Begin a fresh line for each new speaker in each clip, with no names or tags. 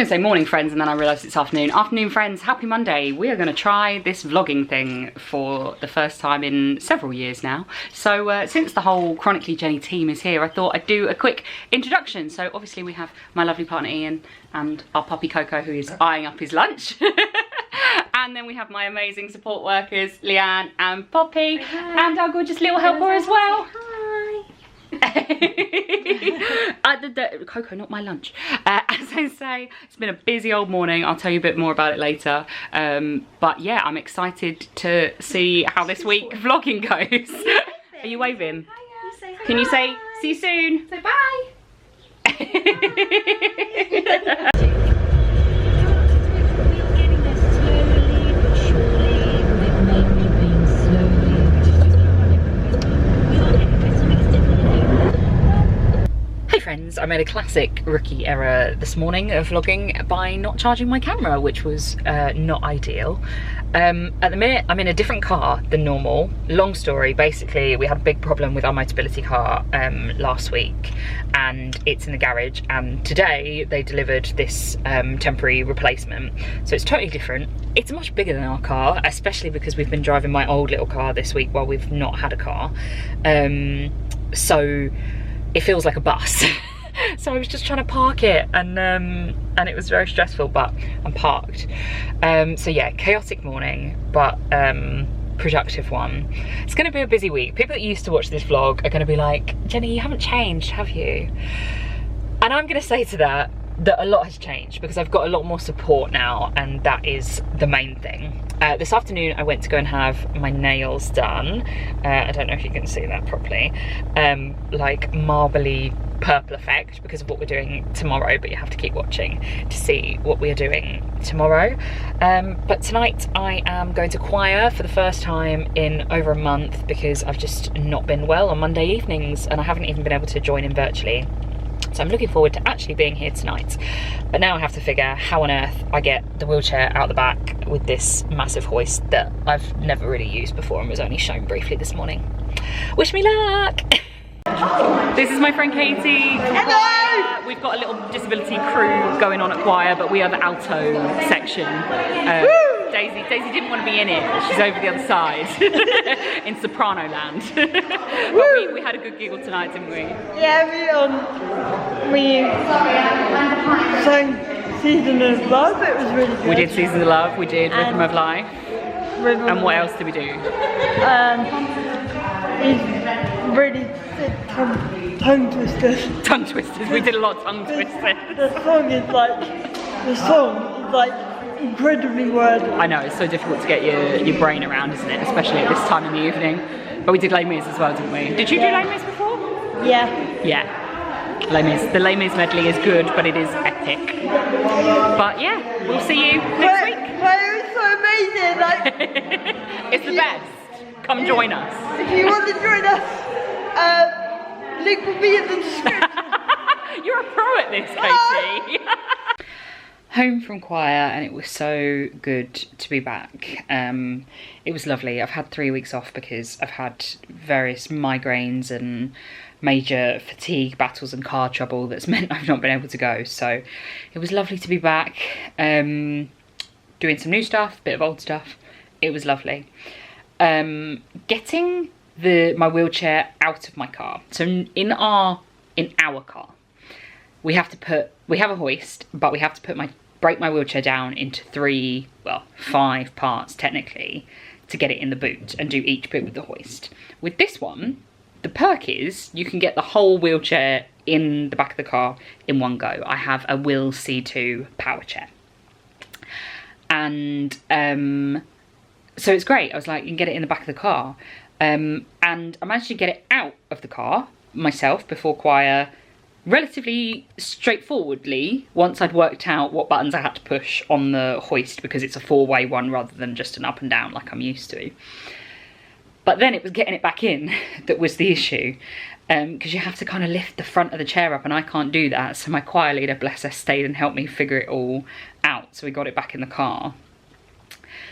going to say morning friends and then I realised it's afternoon. Afternoon friends, happy Monday. We are going to try this vlogging thing for the first time in several years now. So since the whole Chronically Jenni team is here, I thought I'd do a quick introduction. So obviously we have my lovely partner Ian and our puppy Coco, who is eyeing up his lunch. And then we have my amazing support workers, Leanne and Poppy, and our gorgeous little helper as well. Coco, not my lunch. As I say, it's been a busy old morning. I'll tell you a bit more about it later. But yeah, I'm excited to see how this week vlogging goes. Are you waving?
Hiya.
Can you say, see you soon?
Say bye.
Friends, I made a classic rookie error this morning of vlogging by not charging my camera, which was not ideal. At the minute I'm in a different car than normal. Long story, basically we had a big problem with our motability car last week and it's in the garage, and today they delivered this temporary replacement, so it's totally different. It's much bigger than our car, especially because we've been driving my old little car this week while we've not had a car. So it feels like a bus. So I was just trying to park it and it was very stressful, but I'm parked. So yeah, chaotic morning, but productive one. It's gonna be a busy week. People that used to watch this vlog are gonna be like, Jenni, you haven't changed, have you? And I'm gonna say to that a lot has changed because I've got a lot more support now, and that is the main thing. This afternoon I went to go and have my nails done. I don't know if you can see that properly. Like marbly purple effect because of what we're doing tomorrow, but you have to keep watching to see what we are doing tomorrow. But tonight I am going to choir for the first time in over a month because I've just not been well on Monday evenings and I haven't even been able to join in virtually. So I'm looking forward to actually being here tonight. But now I have to figure how on earth I get the wheelchair out the back with this massive hoist that I've never really used before and was only shown briefly this morning. Wish me luck! This is my friend Katie.
Hello!
We've got a little disability crew going on at choir, but we are the alto section. Daisy didn't want to be in it. She's over the other side in soprano land. But we had a good giggle tonight, didn't we?
Yeah, we sang Season of Love. It was really good.
We did Season of Love. We did Rhythm of Life. And what else did we do?
We really did tongue twisters.
Tongue twisters. We did a lot of tongue twisters.
The song is like incredibly wordy.
I know, it's so difficult to get your brain around, isn't it? Especially at this time in the evening. But we did Les Mis as well, didn't we? Did you do Les Mis before?
Yeah.
Yeah. Les Mis. The Les Mis medley is good, but it is epic. But yeah, we'll see you next week.
It was so amazing. Like,
it's the best. Come join us.
If you want to join us, link will be in the description.
You're a pro at this, Katie. Home from choir, and it was so good to be back. It was lovely. I've had 3 weeks off because I've had various migraines and major fatigue battles and car trouble that's meant I've not been able to go. So it was lovely to be back, doing some new stuff, bit of old stuff. It was lovely. Getting my wheelchair out of my car. So in our car, we have a hoist, but we have to break my wheelchair down into 5 parts technically to get it in the boot and do each bit with the hoist. With this one, the perk is you can get the whole wheelchair in the back of the car in one go. I have a Will C2 power chair. And so it's great. I was like, you can get it in the back of the car. And I managed to get it out of the car myself before choir relatively straightforwardly once I'd worked out what buttons I had to push on the hoist, because it's a 4-way one rather than just an up and down like I'm used to. But then it was getting it back in that was the issue, because you have to kind of lift the front of the chair up and I can't do that. So my choir leader, bless her, stayed and helped me figure it all out. So we got it back in the car.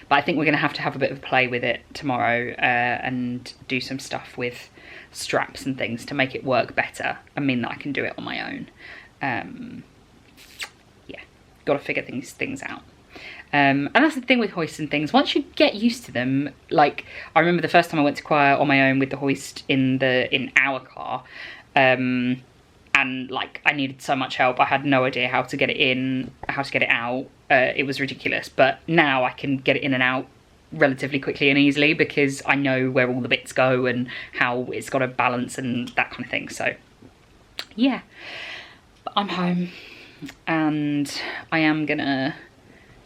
But I think we're going to have a bit of a play with it tomorrow and do some stuff with straps and things to make it work better and mean that I can do it on my own. Yeah, got to figure these things out. And that's the thing with hoists and things. Once you get used to them, like I remember the first time I went to choir on my own with the hoist in our car, and like I needed so much help. I had no idea how to get it in, how to get it out. It was ridiculous. But now I can get it in and out relatively quickly and easily because I know where all the bits go and how it's got to balance and that kind of thing. So yeah, but I'm home and I am gonna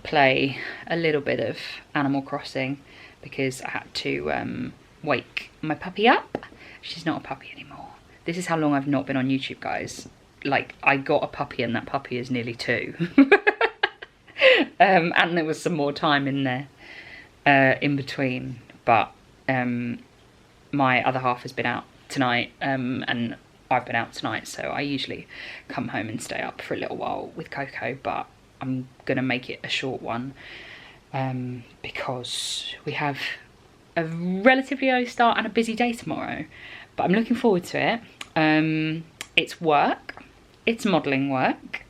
play a little bit of Animal Crossing because I had to wake my puppy up. She's not a puppy anymore. This is how long I've not been on YouTube, guys. Like, I got a puppy and that puppy is nearly 2. And there was some more time in there in between, but my other half has been out tonight and I've been out tonight, so I usually come home and stay up for a little while with Coco, but I'm gonna make it a short one because we have a relatively early start and a busy day tomorrow, but I'm looking forward to it. It's work, it's modelling work,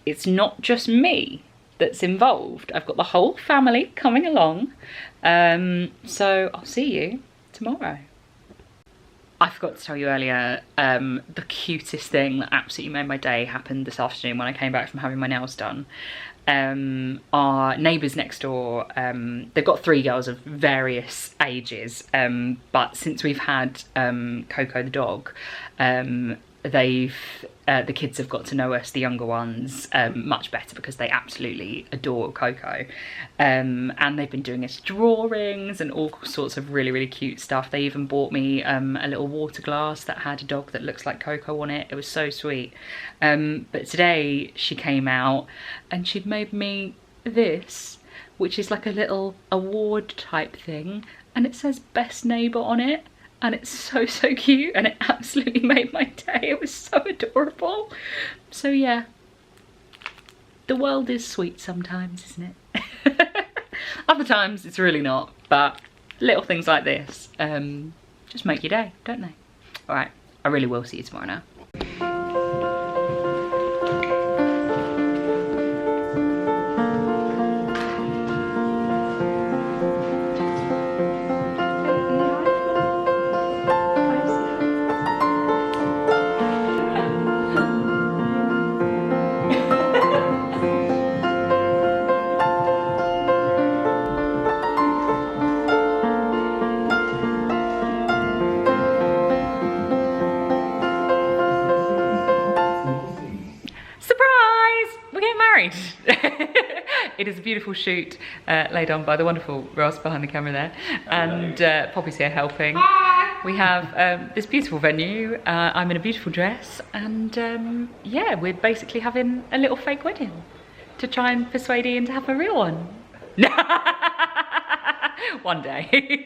it's not just me that's involved. I've got the whole family coming along, so I'll see you tomorrow. I forgot to tell you earlier, the cutest thing that absolutely made my day happened this afternoon when I came back from having my nails done. Our neighbours next door, they've got 3 girls of various ages, but since we've had Coco the dog, the kids have got to know us, the younger ones, much better because they absolutely adore Coco. And they've been doing us drawings and all sorts of really, really cute stuff. They even bought me a little water glass that had a dog that looks like Coco on it. It was so sweet. But today she came out and she'd made me this, which is like a little award type thing. And it says best neighbour on it. And it's so, so cute, and it absolutely made my day. It was so adorable. So yeah, the world is sweet sometimes, isn't it? Other times it's really not, but little things like this just make your day, don't they? All right, I really will see you tomorrow now. It is a beautiful shoot laid on by the wonderful Ross behind the camera there, and Poppy's here helping. We have this beautiful venue. I'm in a beautiful dress, and yeah, we're basically having a little fake wedding to try and persuade Ian to have a real one. One day.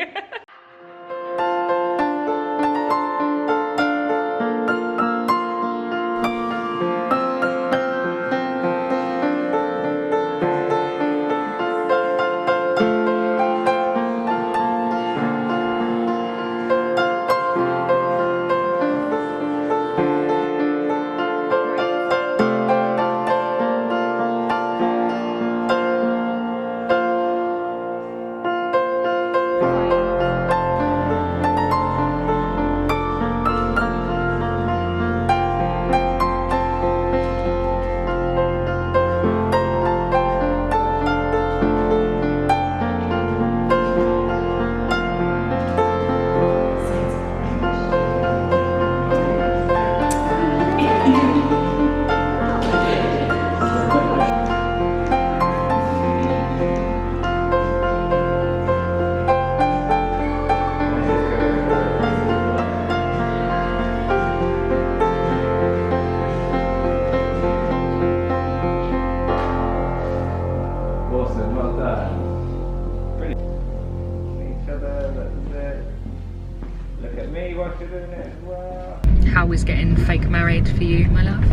How was getting fake married for you, my love?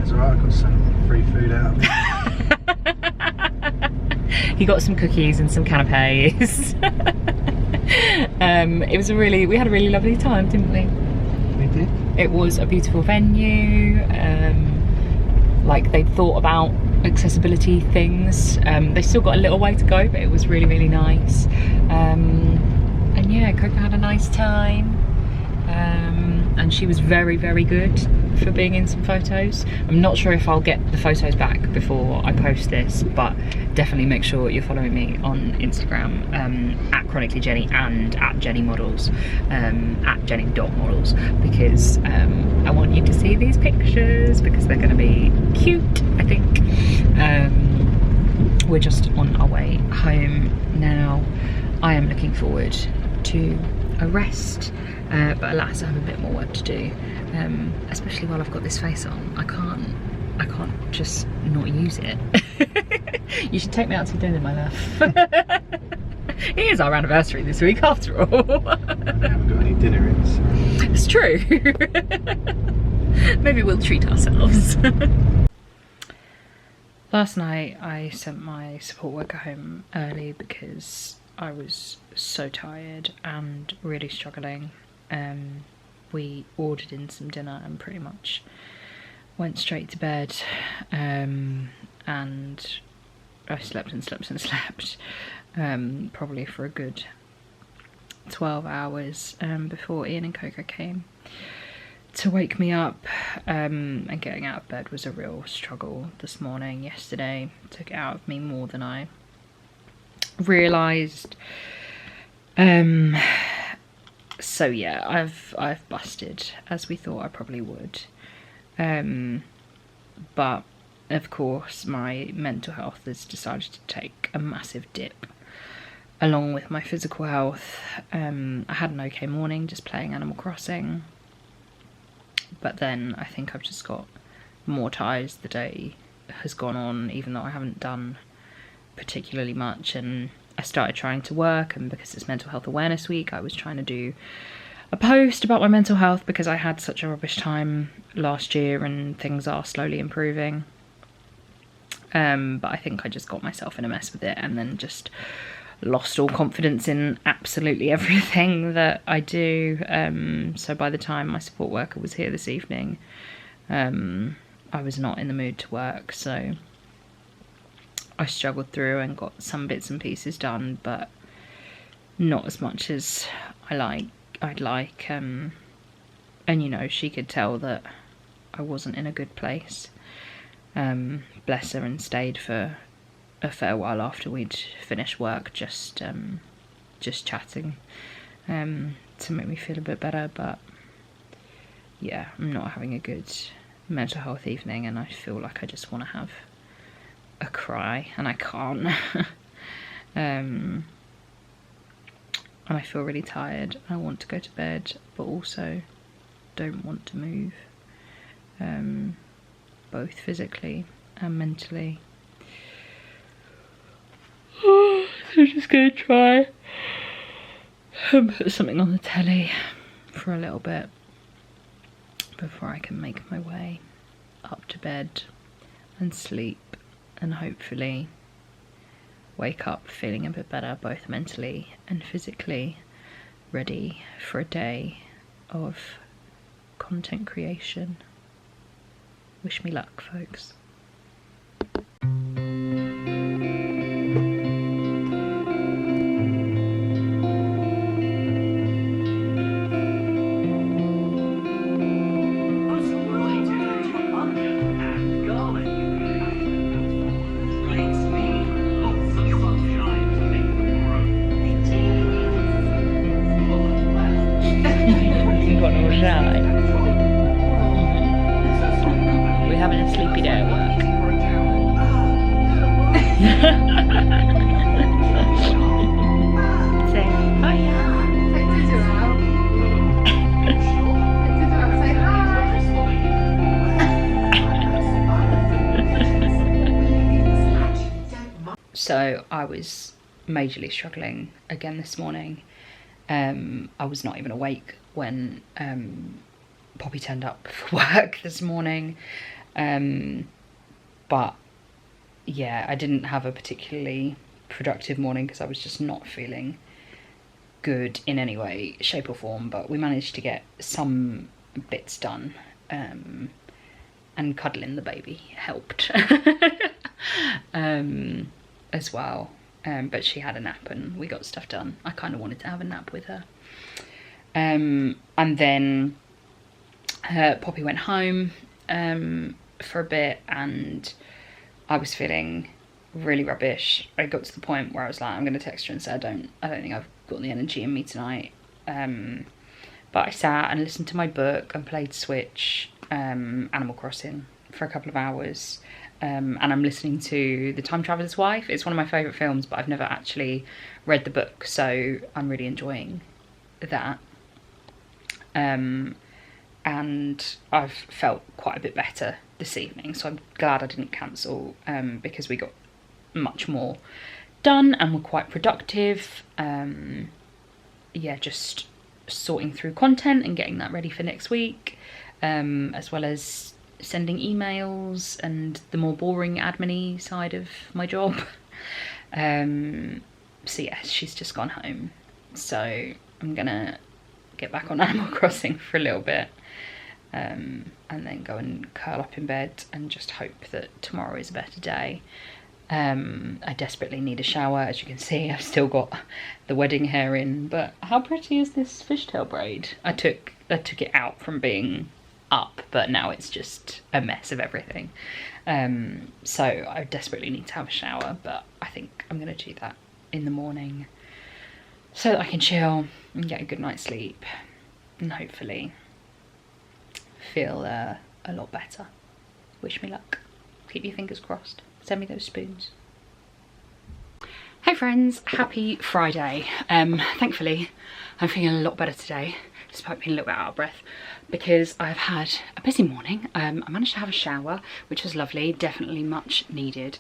It's alright, I got some free food out of it.
He got some cookies and some canapes. It was we had a really lovely time, didn't we?
We did.
It was a beautiful venue. like they thought about accessibility things. They still got a little way to go, but it was really, really nice. And yeah, Coco had a nice time. And she was very, very good for being in some photos. I'm not sure if I'll get the photos back before I post this, but definitely make sure you're following me on Instagram, at Chronically Jenni and at Jenni Models, at Jenni.models, because I want you to see these pictures because they're going to be cute, I think. We're just on our way home now. I am looking forward to a rest. But alas, I have a bit more work to do, especially while I've got this face on. I can't just not use it. You should take me out to dinner, my love. It is our anniversary this week, after all.
We haven't got any dinner in, so...
It's true. Maybe we'll treat ourselves. Last night I sent my support worker home early because I was so tired and really struggling. We ordered in some dinner and pretty much went straight to bed, and I slept and slept and slept, probably for a good 12 hours before Ian and Coco came to wake me up, and getting out of bed was a real struggle this morning. Yesterday took it out of me more than I realised. So yeah, I've busted, as we thought I probably would. But of course my mental health has decided to take a massive dip, along with my physical health. I had an okay morning just playing Animal Crossing, but then I think I've just got more tired as the day has gone on, even though I haven't done particularly much. And I started trying to work, and because it's Mental Health Awareness Week, I was trying to do a post about my mental health because I had such a rubbish time last year and things are slowly improving. But I think I just got myself in a mess with it and then just lost all confidence in absolutely everything that I do. So by the time my support worker was here this evening, I was not in the mood to work, so I struggled through and got some bits and pieces done, but not as much as I'd like. And you know, she could tell that I wasn't in a good place. Bless her, and stayed for a fair while after we'd finished work, just chatting, to make me feel a bit better. But yeah, I'm not having a good mental health evening, and I feel like I just want to have a cry, and I can't. And I feel really tired. I want to go to bed, but also don't want to move, both physically and mentally. So I'm just gonna try and put something on the telly for a little bit before I can make my way up to bed and sleep, and hopefully wake up feeling a bit better, both mentally and physically, ready for a day of content creation. Wish me luck, folks. We're having a sleepy day at work. Say hiya. So I was majorly struggling again this morning. I was not even awake when Poppy turned up for work this morning, but yeah, I didn't have a particularly productive morning because I was just not feeling good in any way, shape or form, but we managed to get some bits done, and and cuddling the baby helped as well. But she had a nap and we got stuff done. I kind of wanted to have a nap with her. And then Poppy went home for a bit, and I was feeling really rubbish. I got to the point where I was like, I'm going to text her and say I don't think I've got the energy in me tonight. But I sat and listened to my book and played Switch, Animal Crossing, for a couple of hours. And I'm listening to The Time Traveller's Wife. It's one of my favourite films, but I've never actually read the book, so I'm really enjoying that. And I've felt quite a bit better this evening, so I'm glad I didn't cancel, because we got much more done and were quite productive. Yeah, just sorting through content and getting that ready for next week, as well as sending emails and the more boring admin-y side of my job. So yeah, she's just gone home, so I'm gonna get back on Animal Crossing for a little bit, and then go and curl up in bed and just hope that tomorrow is a better day. I desperately need a shower. As you can see, I've still got the wedding hair in, but how pretty is this fishtail braid? I took it out from being up, but now it's just a mess of everything. So I desperately need to have a shower, but I think I'm gonna do that in the morning so that I can chill and get a good night's sleep and hopefully feel a lot better. Wish me luck. Keep your fingers crossed. Send me those spoons. Hey friends, happy Friday. Thankfully I'm feeling a lot better today, despite being a little bit out of breath, because I've had a busy morning. I managed to have a shower, which was lovely, definitely much needed.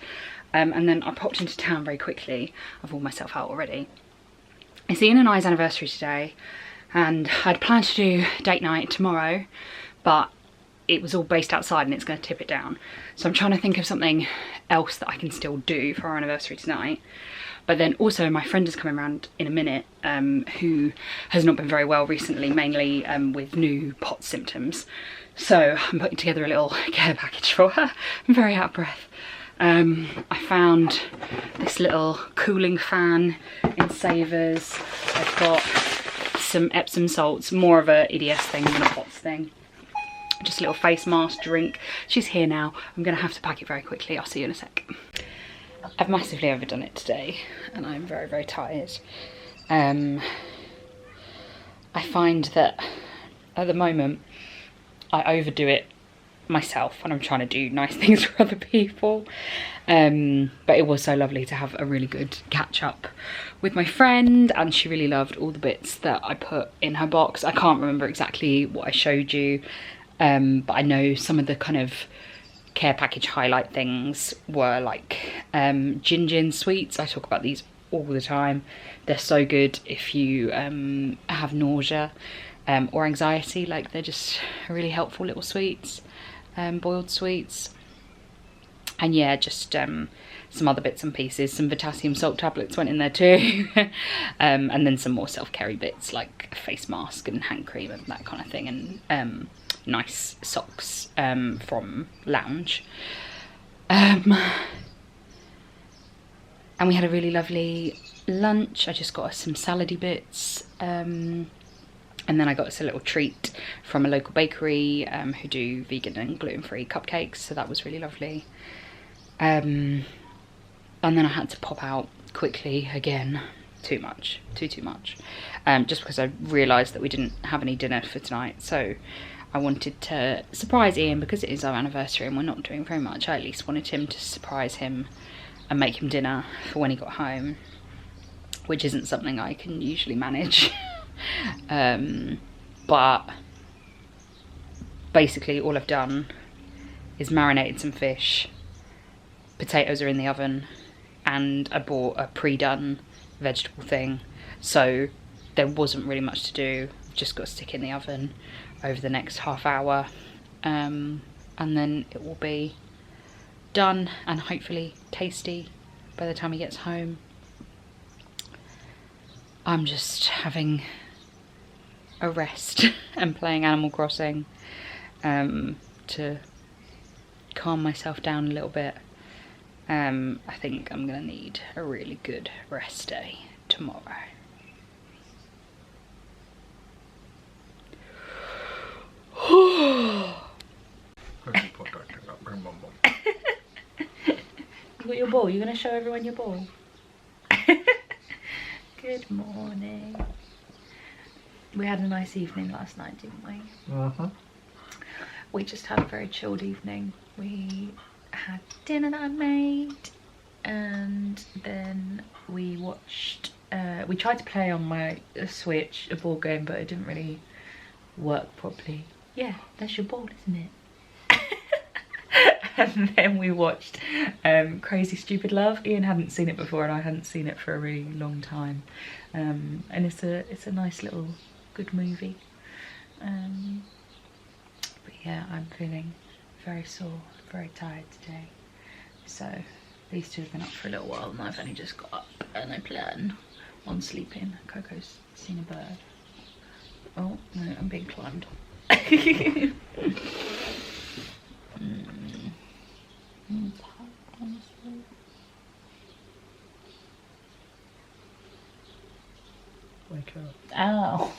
And then I popped into town very quickly. I've worn myself out already. It's Ian and I's anniversary today, and I'd planned to do date night tomorrow, but it was all based outside and it's going to tip it down. So I'm trying to think of something else that I can still do for our anniversary tonight. But then also my friend is coming around in a minute, who has not been very well recently, mainly with new POTS symptoms. So I'm putting together a little care package for her. I'm very out of breath. I found this little cooling fan in Savers. I've got some Epsom salts, more of a EDS thing than a POTS thing. Just a little face mask, drink. She's here now. I'm gonna have to pack it very quickly. I'll see you in a sec. I've massively overdone it today and I'm very, very tired. I find that at the moment I overdo it myself when I'm trying to do nice things for other people. But it was so lovely to have a really good catch up with my friend, and she really loved all the bits that I put in her box. I can't remember exactly what I showed you, but I know some of the kind of care package highlight things were like gin sweets. I talk about these all the time. They're so good if you have nausea or anxiety. Like, they're just really helpful little sweets, boiled sweets. And yeah, just some other bits and pieces. Some potassium salt tablets went in there too. And then some more self-care bits like a face mask and hand cream and that kind of thing, and nice socks from Lounge. And we had a really lovely lunch. I just got us some salady bits, and then I got us a little treat from a local bakery who do vegan and gluten-free cupcakes, so that was really lovely. And then I had to pop out quickly again. Too much, too much, just because I realised that we didn't have any dinner for tonight, so I wanted to surprise Ian because it is our anniversary and we're not doing very much. I at least wanted him to surprise him and make him dinner for when he got home, which isn't something I can usually manage. But basically all I've done is marinated some fish, potatoes are in the oven, and I bought a pre-done vegetable thing, so there wasn't really much to do. I've just got to stick it in the oven over the next half hour, and then it will be done and hopefully tasty by the time he gets home. I'm just having a rest and playing Animal Crossing to calm myself down a little bit. I think I'm gonna need a really good rest day tomorrow. You got your ball? You're gonna show everyone your ball? Good morning. We had a nice evening last night, didn't we? We just had a very chilled evening. We had dinner that I made, and then we watched, we tried to play on my Switch a board game, but it didn't really work properly. Yeah, that's your ball, isn't it? And then we watched Crazy Stupid Love. Ian hadn't seen it before and I hadn't seen it for a really long time. And it's a nice little good movie. But yeah, I'm feeling very sore, very tired today. So these two have been up for a little while and I've only just got up, and I plan on sleeping. Coco's seen a bird. Oh no, I'm being climbed on.
Wake up.
Ow.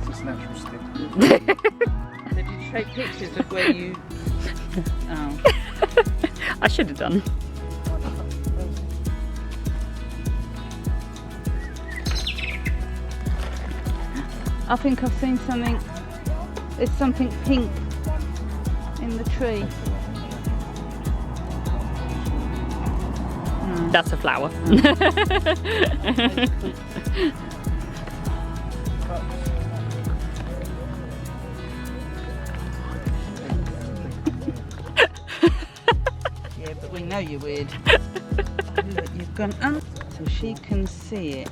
It's a natural stick.
So did you take pictures of where you... Oh.
I should have done.
I think I've seen something. There's something pink in the tree.
That's a flower.
Yeah, but we know you're weird. Look, you've gone up so she can see it.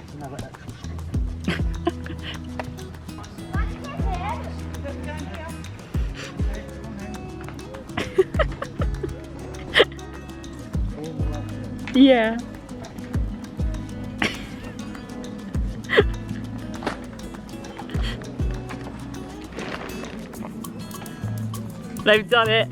Yeah. They've done it.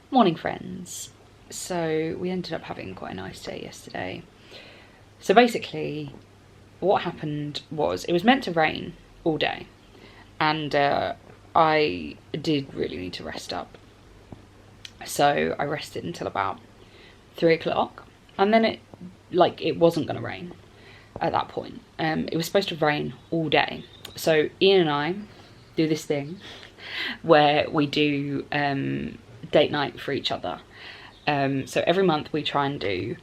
Morning, friends. So we ended up having quite a nice day yesterday. So basically what happened was, it was meant to rain all day, and I did really need to rest up. So I rested until about 3 o'clock, and then it wasn't gonna rain at that point. It was supposed to rain all day. So Ian and I do this thing where we do date night for each other. So every month we try and do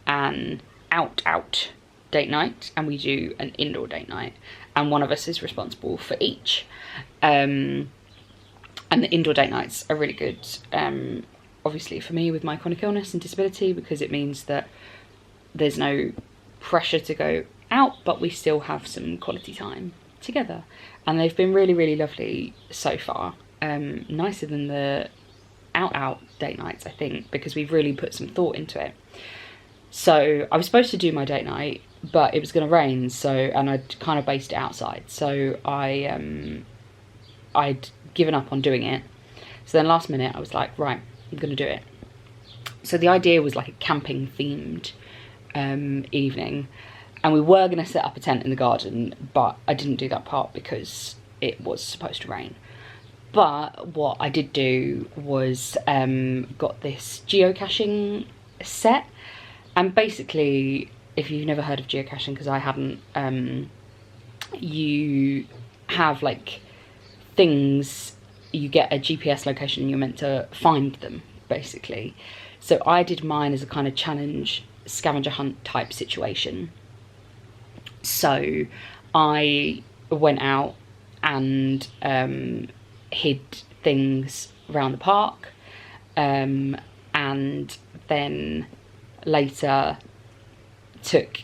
an out date night, and we do an indoor date night, and one of us is responsible for each. And the indoor date nights are really good, obviously for me with my chronic illness and disability, because it means that there's no pressure to go out, but we still have some quality time together, and they've been really, really lovely so far. Nicer than the out date nights, I think, because we've really put some thought into it. So I was supposed to do my date night, but it was going to rain, and I'd kind of based it outside, so I'd given up on doing it. So then last minute I was like, right, I'm going to do it. So the idea was like a camping themed evening, and we were going to set up a tent in the garden, but I didn't do that part because it was supposed to rain. But what I did do was got this geocaching set, and basically, if you've never heard of geocaching, because I hadn't, you have like things, you get a GPS location and you're meant to find them, basically. So I did mine as a kind of challenge scavenger hunt type situation. So I went out and hid things around the park, and then later took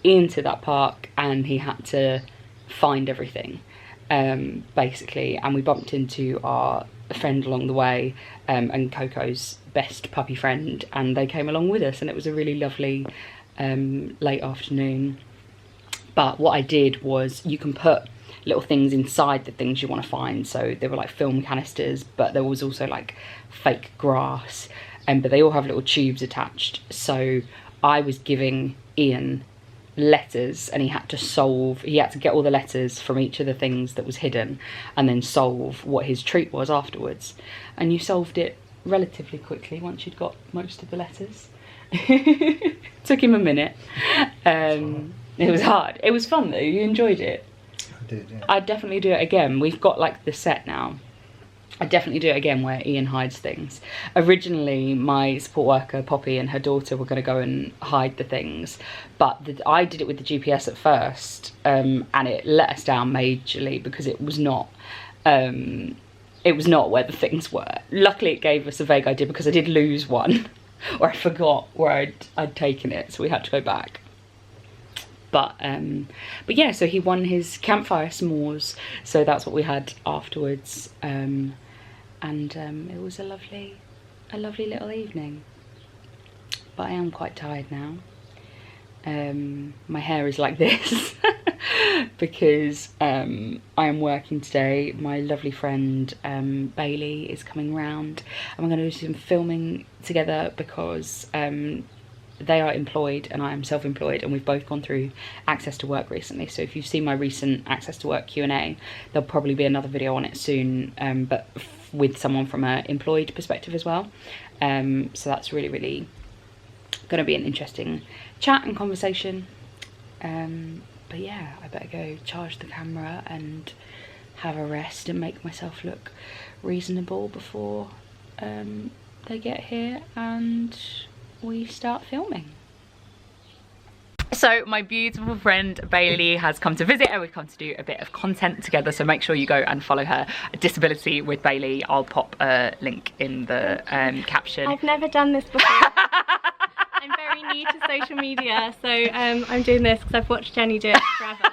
Ian to that park and he had to find everything, basically, and we bumped into our friend along the way, and Coco's best puppy friend, and they came along with us, and it was a really lovely late afternoon. But what I did was, you can put little things inside the things you want to find. So there were like film canisters, but there was also like fake grass, but they all have little tubes attached. So I was giving Ian letters, and he had to get all the letters from each of the things that was hidden and then solve what his treat was afterwards. And you solved it relatively quickly once you'd got most of the letters. Took him a minute. It was hard. It was fun though. You enjoyed it.
I did, yeah.
I'd definitely do it again. We've got like the set now. I'd definitely do it again where Ian hides things. Originally, my support worker, Poppy, and her daughter were going to go and hide the things, but I did it with the GPS at first, and it let us down majorly because it was not where the things were. Luckily, it gave us a vague idea because I did lose one, or I forgot where I'd taken it, so we had to go back. But yeah, so he won his campfire s'mores, so that's what we had afterwards, and it was a lovely little evening. But I am quite tired now. My hair is like this because I am working today. My lovely friend Bailey is coming round, and we're going to do some filming together because they are employed and I am self-employed, and we've both gone through Access to Work recently. So if you've seen my recent Access to Work Q&A, there'll probably be another video on it soon, but with someone from an employed perspective as well. So that's really going to be an interesting chat and conversation. But yeah, I better go charge the camera and have a rest and make myself look reasonable before they get here and we start filming. So my beautiful friend Bailey has come to visit and we've come to do a bit of content together, so make sure you go and follow her, Disability with Bailey. I'll pop a link in the caption.
I've never done this before. I'm very new to social media, so I'm doing this because I've watched Jenni do it forever.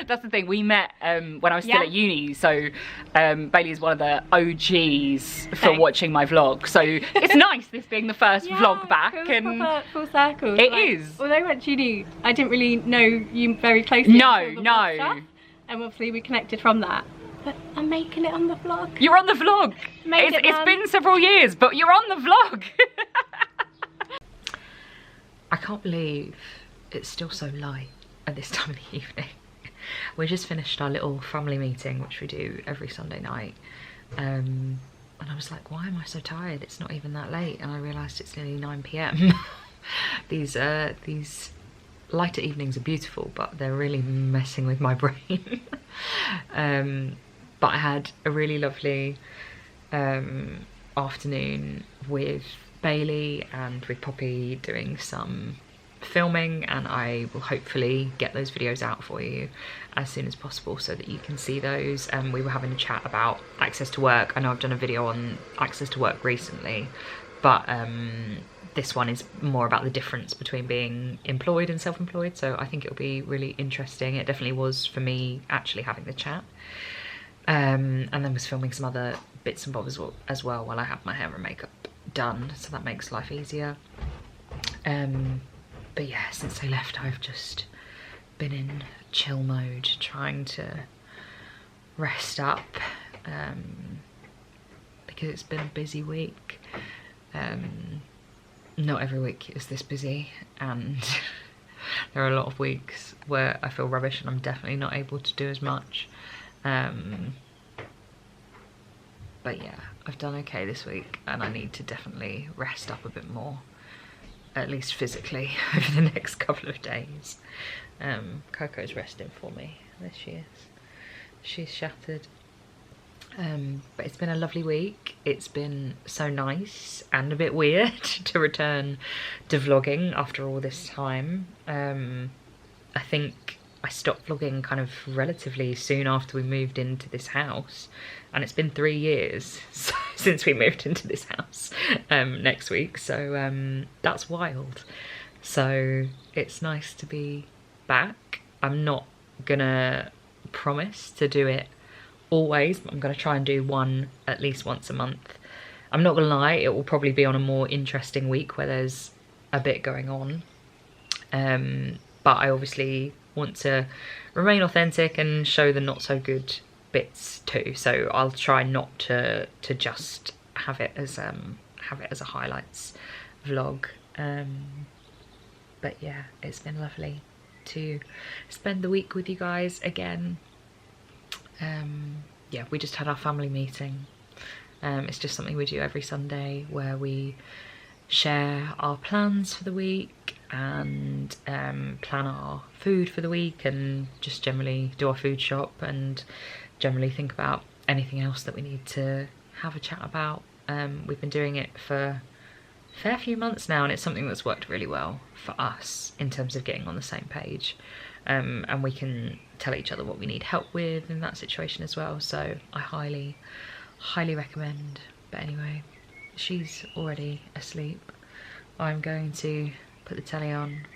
That's the thing, we met when I was still at uni, so Bailey is one of the OGs for watching my vlog, so it's nice this being the first vlog back.
And full circle.
It is.
Although I went to uni, I didn't really know you very closely.
No.
And obviously we connected from that. But I'm making it on the vlog.
You're on the vlog. It's been several years, but you're on the vlog. I can't believe it's still so light at this time of the evening. We just finished our little family meeting, which we do every Sunday night, and I was like, why am I so tired? It's not even that late, and I realised it's nearly 9 PM. These lighter evenings are beautiful, but they're really messing with my brain. But I had a really lovely afternoon with Bailey and with Poppy doing some filming, and I will hopefully get those videos out for you as soon as possible so that you can see those. We were having a chat about Access to Work. I know I've done a video on Access to Work recently, but this one is more about the difference between being employed and self-employed, so I think it'll be really interesting. It definitely was for me actually having the chat, and then was filming some other bits and bobs as well while I have my hair and makeup done, so that makes life easier. But yeah, since I left, I've just been in chill mode, trying to rest up, because it's been a busy week. Not every week is this busy, and there are a lot of weeks where I feel rubbish and I'm definitely not able to do as much. But yeah, I've done okay this week, and I need to definitely rest up a bit more, at least physically, over the next couple of days. Coco's resting for me. There she is. She's shattered. But it's been a lovely week. it's been so nice and a bit weird to return to vlogging after all this time. I think I stopped vlogging kind of relatively soon after we moved into this house, and it's been 3 years since we moved into this house next week, so that's wild. So it's nice to be back. I'm not gonna promise to do it always, but I'm gonna try and do one at least once a month. I'm not gonna lie, it will probably be on a more interesting week where there's a bit going on, but I obviously want to remain authentic and show the not so good bits too, so I'll try not to just have it as a highlights vlog. But yeah, it's been lovely to spend the week with you guys again. Yeah, we just had our family meeting. It's just something we do every Sunday where we share our plans for the week and plan our food for the week, and just generally do our food shop and generally think about anything else that we need to have a chat about. We've been doing it for a fair few months now, and it's something that's worked really well for us in terms of getting on the same page, and we can tell each other what we need help with in that situation as well, so I highly recommend. But anyway, she's already asleep. I'm going to put the telly on,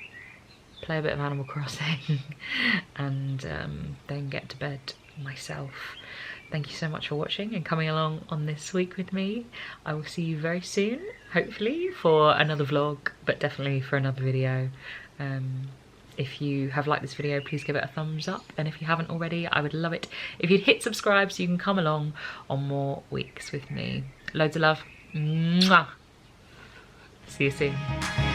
play a bit of Animal Crossing and then get to bed myself. Thank you so much for watching and coming along on this week with me. I will see you very soon, hopefully for another vlog, but definitely for another video. If you have liked this video, please give it a thumbs up, and if you haven't already, I would love it if you'd hit subscribe so you can come along on more weeks with me. Loads of love. Mwah. See you soon.